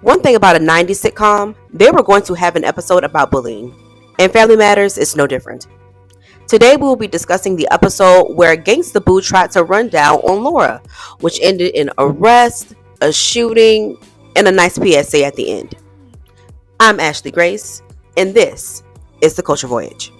One thing about a 90s sitcom, they were going to have an episode about bullying. And Family Matters is no different. Today we will be discussing the episode where Gangsta Boo tried to run down on Laura, which ended in arrest, a shooting, and a nice PSA at the end. I'm Ashley Grace, and this is the Culture Voyage.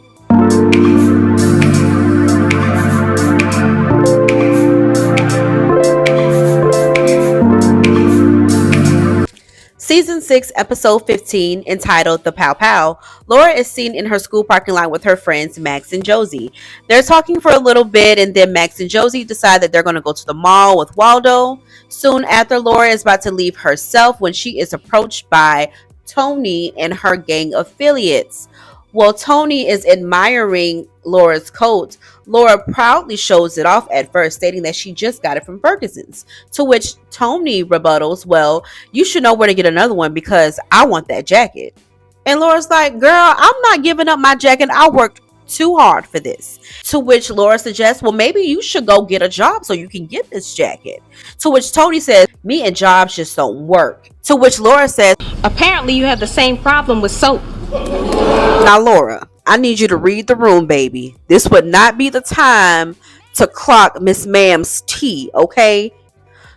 Season 6, Episode 15, entitled The Pow Pow, Laura is seen in her school parking lot with her friends Max and Josie. They're talking for a little bit, and then Max and Josie decide that they're going to go to the mall with Waldo. Soon after, Laura is about to leave herself when she is approached by Tony and her gang affiliates. While Tony is admiring Laura's coat, Laura proudly shows it off at first, stating that she just got it from Ferguson's. To which Tony rebuttals, well, you should know where to get another one because I want that jacket. And Laura's like, girl, I'm not giving up my jacket. I worked too hard for this. To which Laura suggests, well, maybe you should go get a job so you can get this jacket. To which Tony says, me and jobs just don't work. To which Laura says, apparently you have the same problem with soap. now, Laura, I need you to read the room, baby. This would not be the time to clock Miss Ma'am's tea, okay?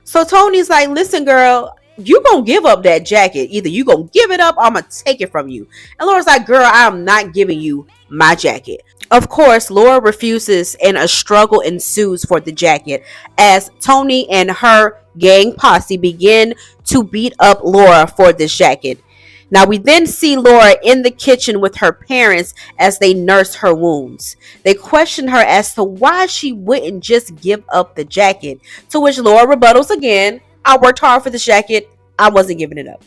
So Tony's like, listen, girl, you gonna give up that jacket. Either you gonna give it up or I'm gonna take it from you. And Laura's like, girl, I'm not giving you my jacket. Of course, Laura refuses and a struggle ensues for the jacket as Tony and her gang posse begin to beat up Laura for this jacket. Now we then see Laura in the kitchen with her parents as they nurse her wounds. They question her as to why she wouldn't just give up the jacket, to which Laura rebuttals again, I worked hard for this jacket, I wasn't giving it up.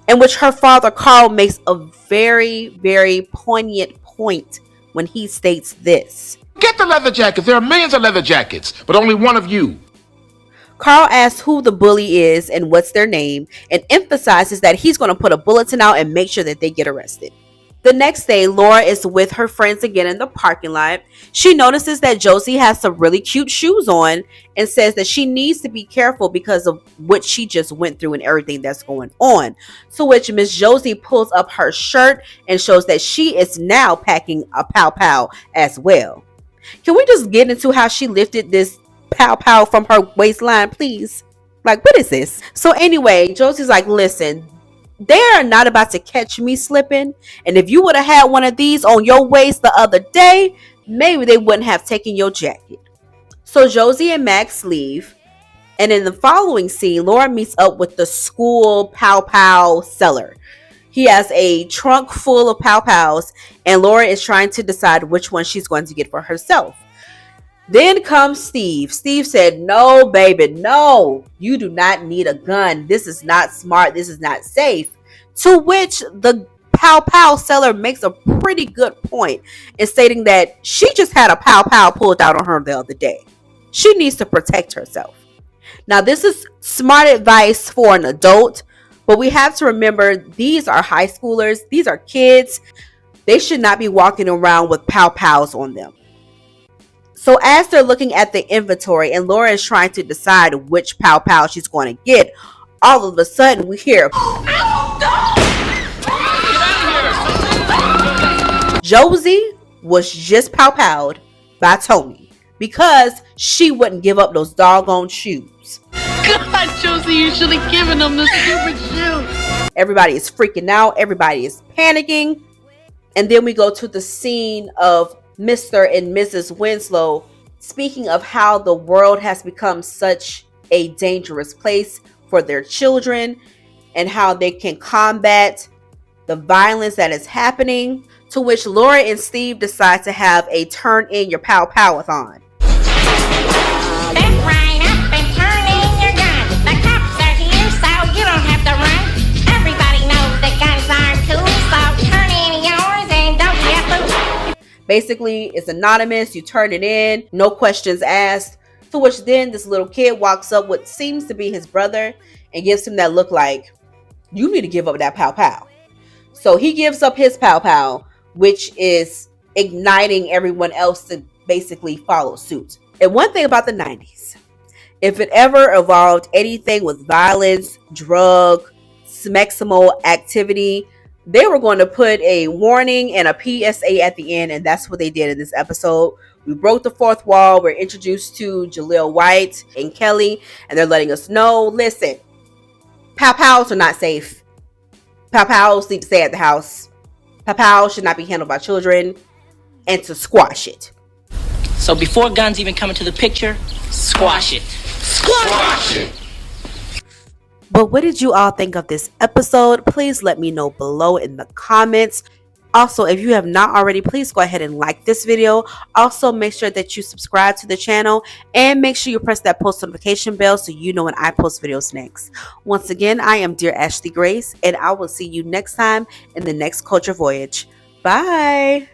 In which her father Carl makes a very, very poignant point when he states this. Get the leather jackets, there are millions of leather jackets, but only one of you. Carl asks who the bully is and what's their name, and emphasizes that he's going to put a bulletin out and make sure that they get arrested. The next day, Laura is with her friends again in the parking lot. She notices that Josie has some really cute shoes on and says that she needs to be careful because of what she just went through and everything that's going on. To which Miss Josie pulls up her shirt and shows that she is now packing a pow pow as well. Can we just get into how she lifted this pow pow from her waistline, please? Like, what is this? So anyway, Josie's like, listen, they are not about to catch me slipping, and if you would have had one of these on your waist the other day, maybe they wouldn't have taken your jacket. So Josie and Max leave, and in the following scene, Laura meets up with the school pow pow seller. He has a trunk full of pow pows, and Laura is trying to decide which one she's going to get for herself. Then comes Steve. Steve said, no, baby, no, you do not need a gun. This is not smart. This is not safe. To which the pow pow seller makes a pretty good point in stating that she just had a pow pow pulled out on her the other day. She needs to protect herself. Now, this is smart advice for an adult, but we have to remember these are high schoolers. These are kids. They should not be walking around with pow pows on them. So as they're looking at the inventory and Laura is trying to decide which pow pow she's going to get, all of a sudden we hear Josie was just pow powed by Tony because she wouldn't give up those doggone shoes. God, Josie, you should have given them the stupid shoes. Everybody is freaking out. Everybody is panicking. And then we go to the scene of Mr. and Mrs. Winslow speaking of how the world has become such a dangerous place for their children and how they can combat the violence that is happening, to which Laura and Steve decide to have a turn in your pow pow-a-thon. Step right up and turn in your gun. The cops are here, so you don't have to run. Everybody knows that guns are tools, so turn in yours and don't be a fool. Basically, it's anonymous. You turn it in, no questions asked. To which then this little kid walks up what seems to be his brother and gives him that look like, you need to give up that pow pow. So he gives up his pow pow, which is igniting everyone else to basically follow suit. And one thing about the 90s, if it ever evolved anything with violence, drug, maximal activity. They were going to put a warning and a PSA at the end, and that's what they did in this episode. We broke the fourth wall. We're introduced to Jaleel White and Kelly, and they're letting us know, listen, pow pows are not safe. Pow pows need to stay at the house. Pow pows should not be handled by children, and to squash it. So before guns even come into the picture, squash it. Squash it. But what did you all think of this episode? Please let me know below in the comments. Also, if you have not already, please go ahead and like this video. Also, make sure that you subscribe to the channel and make sure you press that post notification bell so you know when I post videos next. Once again, I am Dear Ashley Grace, and I will see you next time in the next Culture Voyage. Bye!